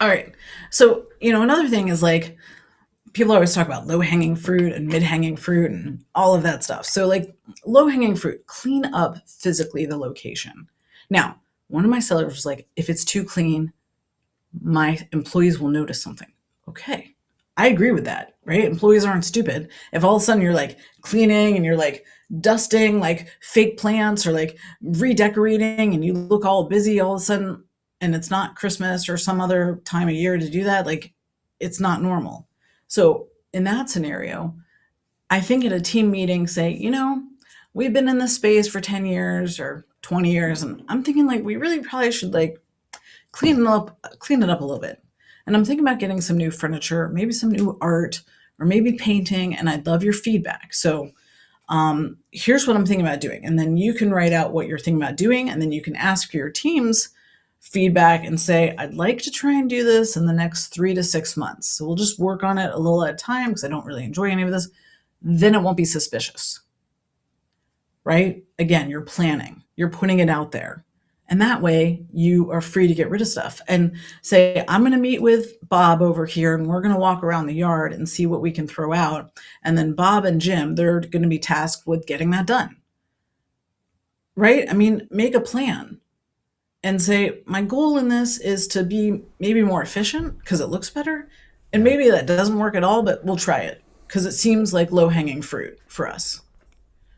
All right. So, another thing is like people always talk about low hanging fruit and mid hanging fruit and all of that stuff. So, like low hanging fruit, clean up physically the location. Now, one of my sellers was like, if it's too clean, my employees will notice something. Okay. I agree with that, right? Employees aren't stupid. If all of a sudden you're like cleaning and you're like dusting like fake plants or like redecorating and you look all busy all of a sudden and it's not Christmas or some other time of year to do that, like it's not normal. So in that scenario, I think at a team meeting, say, we've been in this space for 10 years or 20 years, and I'm thinking like we really probably should like clean it up a little bit. And I'm thinking about getting some new furniture, maybe some new art, or maybe painting, and I'd love your feedback. So here's what I'm thinking about doing. And then you can write out what you're thinking about doing, and then you can ask your team's feedback and say, I'd like to try and do this in the next 3 to 6 months. So we'll just work on it a little at a time because I don't really enjoy any of this. Then it won't be suspicious, right? Again, you're planning, you're putting it out there. And that way you are free to get rid of stuff and say, I'm going to meet with Bob over here and we're going to walk around the yard and see what we can throw out. And then Bob and Jim, they're going to be tasked with getting that done, right? I mean, make a plan and say, my goal in this is to be maybe more efficient because it looks better. And Yeah. maybe that doesn't work at all, but we'll try it because it seems like low hanging fruit for us,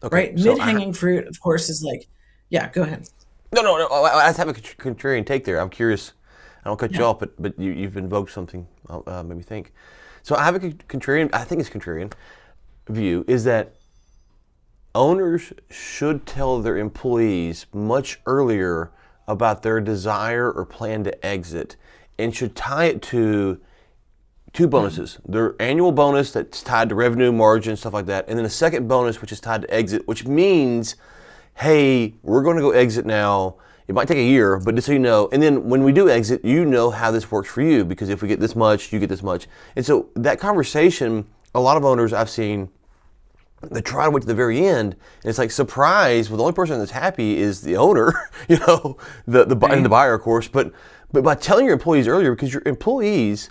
Okay. right? So Mid hanging fruit, of course, is like, yeah, go ahead. no. I have a contrarian take there. I'm curious. I don't cut you Yeah. off, but you've invoked something. Made me think. So I have a contrarian. I think it's contrarian view is that owners should tell their employees much earlier about their desire or plan to exit, and should tie it to two bonuses: their annual bonus that's tied to revenue, margin, stuff like that, and then a second bonus which is tied to exit, which means, hey, we're going to go exit now. It might take a year, but just so you know. And then when we do exit, you know how this works for you, because if we get this much, you get this much. And so that conversation, a lot of owners I've seen, they try to wait to the very end, and it's like surprise. Well, the only person that's happy is the owner, and the Right. buyer, of course. But by telling your employees earlier, because your employees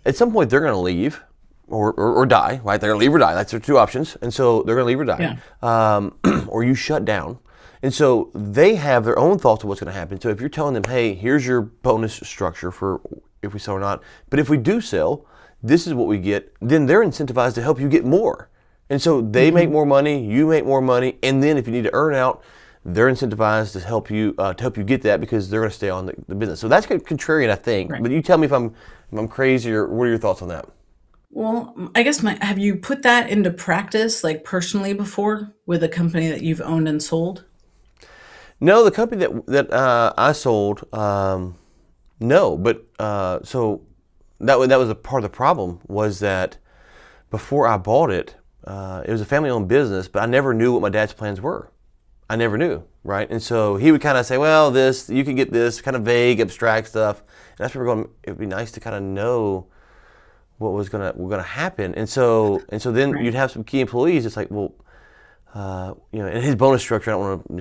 at some point they're going to leave or die, right? They're going to leave or die. That's their two options. And so they're going to leave or die, Yeah. or you shut down. And so they have their own thoughts of what's going to happen. So if you're telling them, hey, here's your bonus structure for if we sell or not, but if we do sell, this is what we get, then they're incentivized to help you get more. And so they make Hmm. more money, you make more money, and then if you need to earn out, they're incentivized to help you get that, because they're going to stay on the business. So that's contrarian, I think. Right. But you tell me if I'm crazy, or what are your thoughts on that? Well, I guess have you put that into practice, like personally before with a company that you've owned and sold? No, the company that I sold, no, but so that was a part of the problem, was that before I bought it, it was a family-owned business, but I never knew what my dad's plans were. I never knew, right? And so he would kind of say, well, this, you can get this, kind of vague, abstract stuff. And that's where we're going, it'd be nice to kind of know what was gonna happen. And so then Right. you'd have some key employees. It's like, well, and his bonus structure, I don't want to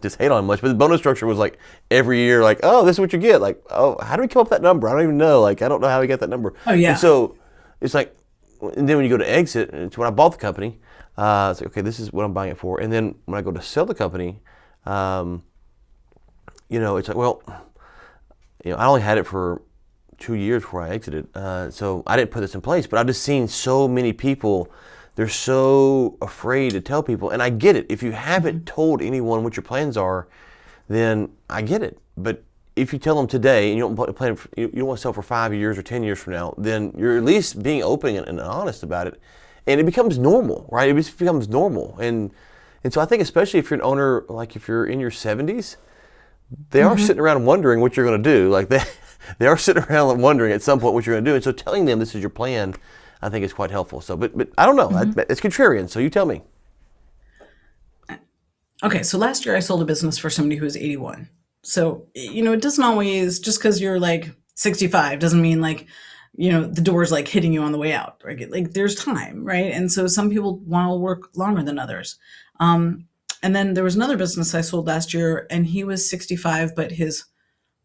just hate on him much, but the bonus structure was like every year, like, oh, this is what you get. Like, oh, how do we come up with that number? I don't even know. Like, I don't know how we got that number. Oh And yeah. so it's like, and then when you go to exit, and it's when I bought the company, it's like, okay, this is what I'm buying it for. And then when I go to sell the company, um, it's like, well, I only had it for 2 years before I exited. So I didn't put this in place, but I've just seen so many people, they're so afraid to tell people. And I get it. If you haven't Mhm. told anyone what your plans are, then I get it. But if you tell them today and you don't plan, you don't want to sell for 5 years or 10 years from now, then you're at least being open and honest about it. And it becomes normal, right? It just becomes normal. And so I think, especially if you're an owner, like if you're in your 70s, they are Mhm. sitting around wondering what you're going to do. Like they are sitting around wondering at some point what you're going to do. And so telling them this is your plan, I think is quite helpful. So, but I don't know. Mhm. It's contrarian. So you tell me. Okay, so last year I sold a business for somebody who was 81. So, it doesn't always, just because you're like 65 doesn't mean like, the door's like hitting you on the way out, right? Like there's time, right? And so some people want to work longer than others. And then there was another business I sold last year and he was 65, but his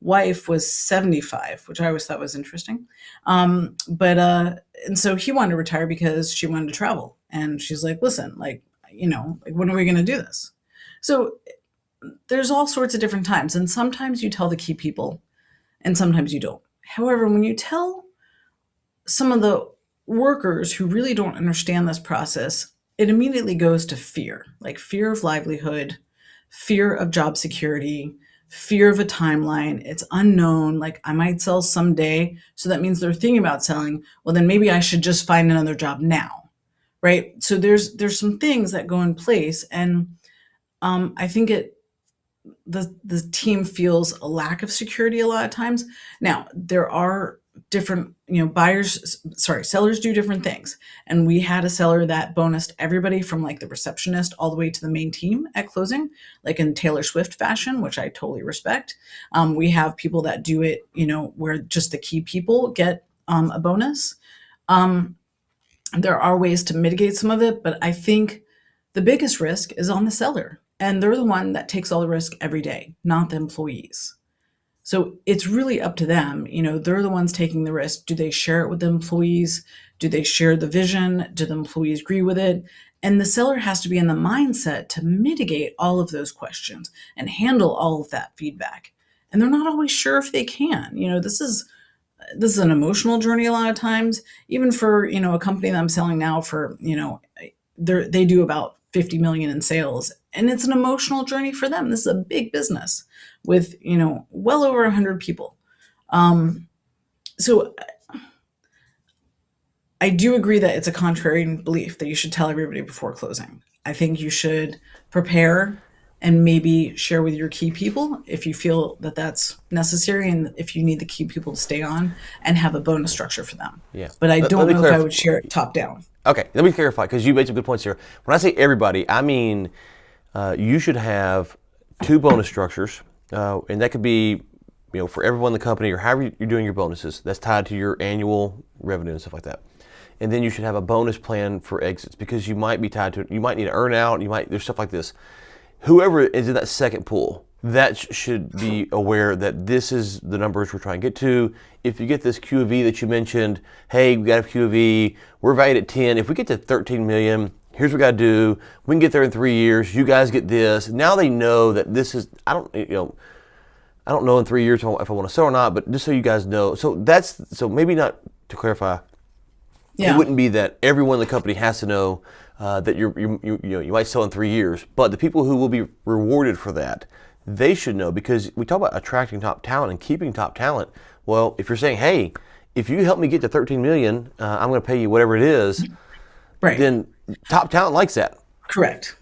wife was 75, which I always thought was interesting. But and so he wanted to retire because she wanted to travel. And she's like, listen, like, like when are we going to do this? So there's all sorts of different times. And sometimes you tell the key people and sometimes you don't. However, when you tell some of the workers who really don't understand this process, it immediately goes to fear, like fear of livelihood, fear of job security, fear of a timeline. It's unknown. Like I might sell someday. So that means they're thinking about selling. Well, then maybe I should just find another job now. Right. So there's some things that go in place. And I think the team feels a lack of security a lot of times. Now, there are different, sellers do different things. And we had a seller that bonused everybody from like the receptionist all the way to the main team at closing, like in Taylor Swift fashion, which I totally respect. We have people that do it, where just the key people get a bonus. There are ways to mitigate some of it, but I think the biggest risk is on the seller. And they're the one that takes all the risk every day, not the employees. So it's really up to them. They're the ones taking the risk. Do they share it with the employees? Do they share the vision? Do the employees agree with it? And the seller has to be in the mindset to mitigate all of those questions and handle all of that feedback. And they're not always sure if they can. This is an emotional journey a lot of times, even for, a company that I'm selling now for, they do about 50 million in sales, and it's an emotional journey for them. This is a big business with, well over 100 people. So I do agree that it's a contrarian belief that you should tell everybody before closing. I think you should prepare and maybe share with your key people if you feel that that's necessary and if you need the key people to stay on, and have a bonus structure for them. Yeah. But I don't know if I would share it top down. Okay, let me clarify, because you made some good points here. When I say everybody, I mean you should have 2 bonus structures, and that could be, for everyone in the company or however you're doing your bonuses. That's tied to your annual revenue and stuff like that. And then you should have a bonus plan for exits, because you might be tied to it. You might need an earn out. There's stuff like this. Whoever is in that second pool, that should be aware that this is the numbers we're trying to get to. If you get this Q of E that you mentioned, hey, we got a Q of E, we're valued at 10. If we get to 13 million, here's what we got to do. We can get there in 3 years. You guys get this. Now they know that this is, I don't know in 3 years if I want to sell or not, but just so you guys know. So maybe not to clarify. Yeah. It wouldn't be that everyone in the company has to know that you might sell in 3 years, but the people who will be rewarded for that, they should know, because we talk about attracting top talent and keeping top talent. Well, if you're saying, hey, if you help me get to 13 million, I'm going to pay you whatever it is, right, then top talent likes that. Correct.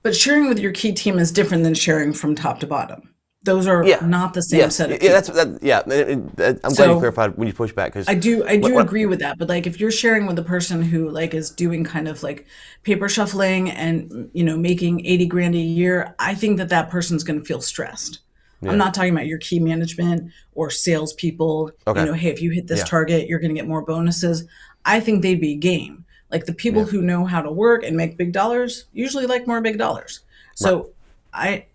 But sharing with your key team is different than sharing from top to bottom. Those are not the same set of people. I'm glad you clarified when you push back, because I do agree with that. But like, if you're sharing with a person who like is doing kind of like paper shuffling and making 80 grand a year, I think that person's going to feel stressed. Yeah. I'm not talking about your key management or salespeople. Okay. Hey, if you hit this target, you're going to get more bonuses. I think they'd be game. Like the people who know how to work and make big dollars usually like more big dollars. So right.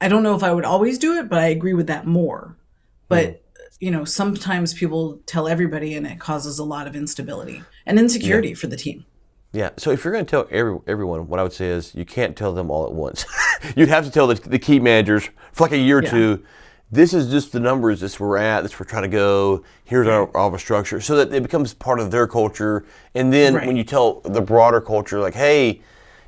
I don't know if I would always do it, but I agree with that more. But, sometimes people tell everybody and it causes a lot of instability and insecurity for the team. Yeah. So if you're going to tell everyone, what I would say is you can't tell them all at once. You'd have to tell the key managers for like a year or two, this is just the numbers, this is where we're at, this is where we're trying to go, here's our structure, so that it becomes part of their culture. And then when you tell the broader culture, like, hey,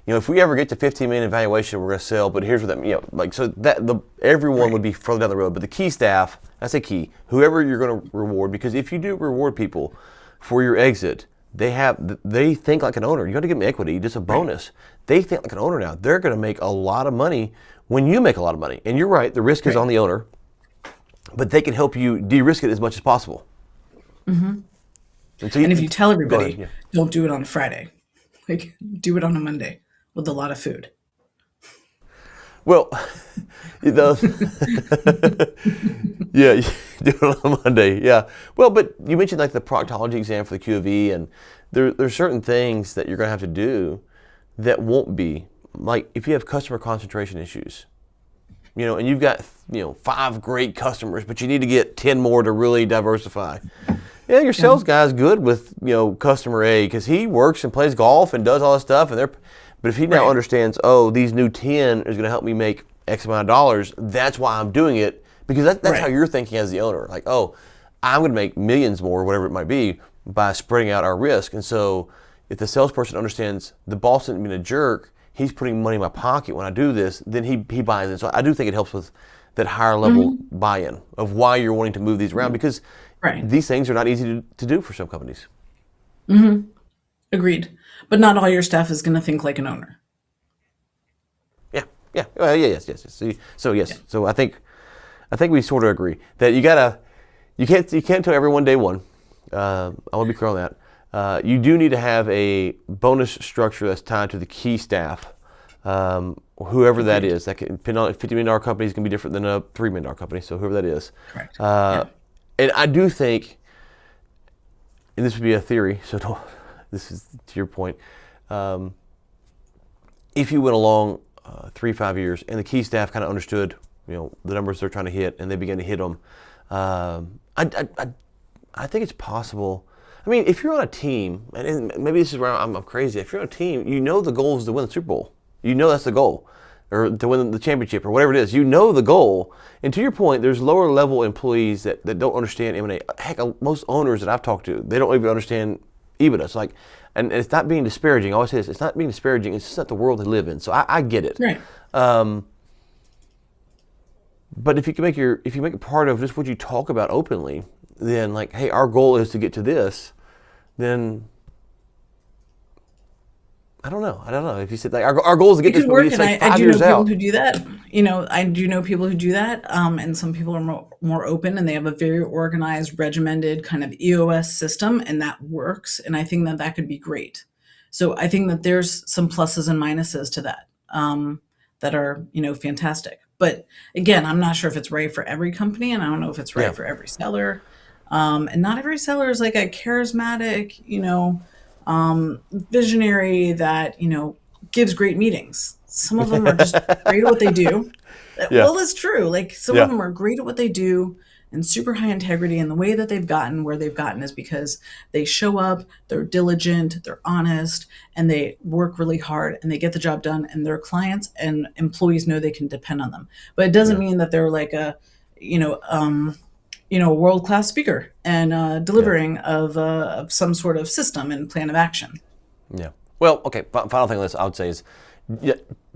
if we ever get to 15 million in valuation, we're going to sell, but here's what that, so that everyone would be further down the road. But the key staff, that's a key, whoever you're going to reward, because if you do reward people for your exit, they think like an owner. You got to give them equity, just a bonus. They think like an owner now. They're going to make a lot of money when you make a lot of money. And you're right, the risk is on the owner, but they can help you de-risk it as much as possible. Mm-hmm. And if you tell everybody, don't do it on a Friday, like do it on a Monday with a lot of food. Well, you do it on Monday. Yeah. Well, but you mentioned like the proctology exam for the Q of E, and there's certain things that you're going to have to do that won't be, like if you have customer concentration issues, and you've got 5 great customers, but you need to get 10 more to really diversify. Yeah, your sales guy's good with customer A because he works and plays golf and does all this stuff, but if he now understands, oh, these new 10 is going to help me make X amount of dollars, that's why I'm doing it, because that's how you're thinking as the owner. Like, oh, I'm going to make millions more, whatever it might be, by spreading out our risk. And so if the salesperson understands the boss isn't being a jerk, he's putting money in my pocket when I do this, then he buys in. So I do think it helps with that higher level buy-in of why you're wanting to move these around, because these things are not easy to do for some companies. Agreed. But not all your staff is going to think like an owner. Yeah. Well, yes. So yes. So I think we sort of agree that you can't tell everyone day one. I want to be clear on that. You do need to have a bonus structure that's tied to the key staff, whoever that is. That can depend on. A $50 million company is going to be different than a $3 million company. So whoever that is. Correct. And I do think, and this would be a theory, so this is to your point, if you went along 3-5 years and the key staff kind of understood, the numbers they're trying to hit, and they began to hit them, I think it's possible. I mean, if you're on a team, and maybe this is where I'm crazy, if you're on a team, the goal is to win the Super Bowl. That's the goal, or to win the championship, or whatever it is. The goal. And to your point, there's lower level employees that don't understand M&A. Heck, most owners that I've talked to, they don't even understand EBITDA. It's like, and it's not being disparaging. I always say this, it's not being disparaging. It's just not the world they live in. So I get it. Right. But if you make it part of just what you talk about openly, then like, hey, our goal is to get to this, then I don't know. If you said like our goal is to get this, but it's like 5 years out. I do know people who do that. I do know people who do that. And some people are more open, and they have a very organized, regimented kind of EOS system, and that works. And I think that could be great. So I think that there's some pluses and minuses to that that are fantastic. But again, I'm not sure if it's right for every company, and I don't know if it's right for every seller. And not every seller is like a charismatic, visionary that gives great meetings. Some of them are just great at what they do. Well, it's true. Like some of them are great at what they do and super high integrity, and the way that they've gotten where they've gotten is because they show up, they're diligent, they're honest, and they work really hard, and they get the job done, and their clients and employees know they can depend on them. But it doesn't mean that they're like a world-class speaker and delivering of some sort of system and plan of action. Yeah. Well, okay. Final thing on this I would say is,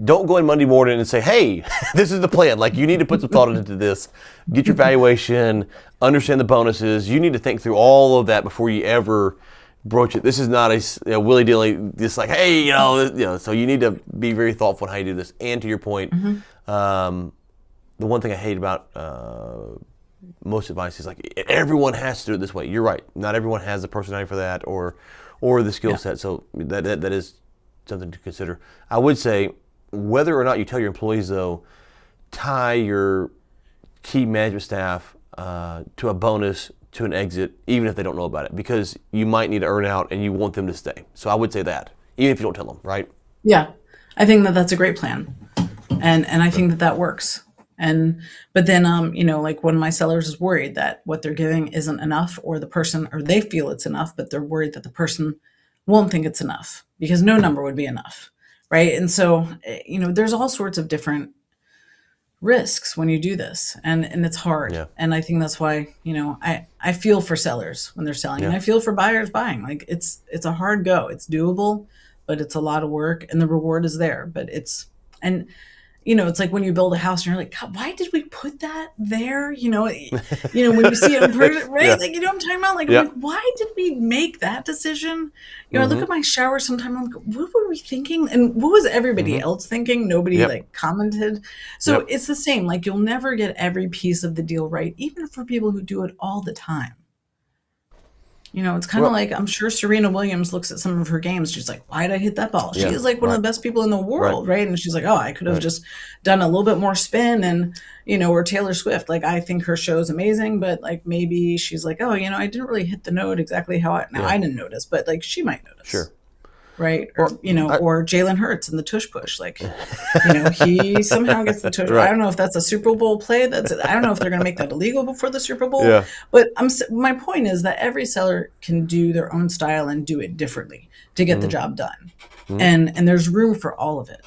don't go in Monday morning and say, hey, this is the plan. Like, you need to put some thought into this. Get your valuation, understand the bonuses. You need to think through all of that before you ever broach it. This is not a willy-nilly, just like, hey, so you need to be very thoughtful on how you do this. And to your point, the one thing I hate about most advice is like, everyone has to do it this way. You're right. Not everyone has the personality for that or the skill set. So that is something to consider. I would say, whether or not you tell your employees, though, tie your key management staff to a bonus, to an exit, even if they don't know about it, because you might need to earn out and you want them to stay. So I would say that, even if you don't tell them, right? Yeah, I think that's a great plan, and I think that works. But then, like one of my sellers is worried that what they're giving isn't enough, or they feel it's enough, but they're worried that the person won't think it's enough because no number would be enough. Right. And so, there's all sorts of different risks when you do this, and it's hard. Yeah. And I think that's why, I feel for sellers when they're selling, and I feel for buyers buying. Like it's a hard go. It's doable, but it's a lot of work, and the reward is there, but it's like when you build a house and you're like, God, why did we put that there? When you see it in person, right? Yeah. Like, what I'm talking about? Like, I'm like, why did we make that decision? I look at my shower sometimes, I'm like, what were we thinking? And what was everybody else thinking? Nobody commented. So it's the same. Like, you'll never get every piece of the deal right, even for people who do it all the time. It's kind of like, I'm sure Serena Williams looks at some of her games. She's like, why did I hit that ball? She is like one of the best people in the world, right? And she's like, oh, I could have just done a little bit more spin and, or Taylor Swift. Like, I think her show is amazing, but like maybe she's like, oh, I didn't really hit the note exactly how I didn't notice, but like she might notice. Sure. right? Or Well, or Jalen Hurts in the tush push, like, he somehow gets the tush. I right. don't know if that's a Super Bowl play. I don't know if they're going to make that illegal before the Super Bowl. Yeah. But my point is that every seller can do their own style and do it differently to get the Mm-hmm. job done, Mm-hmm. and there's room for all of it.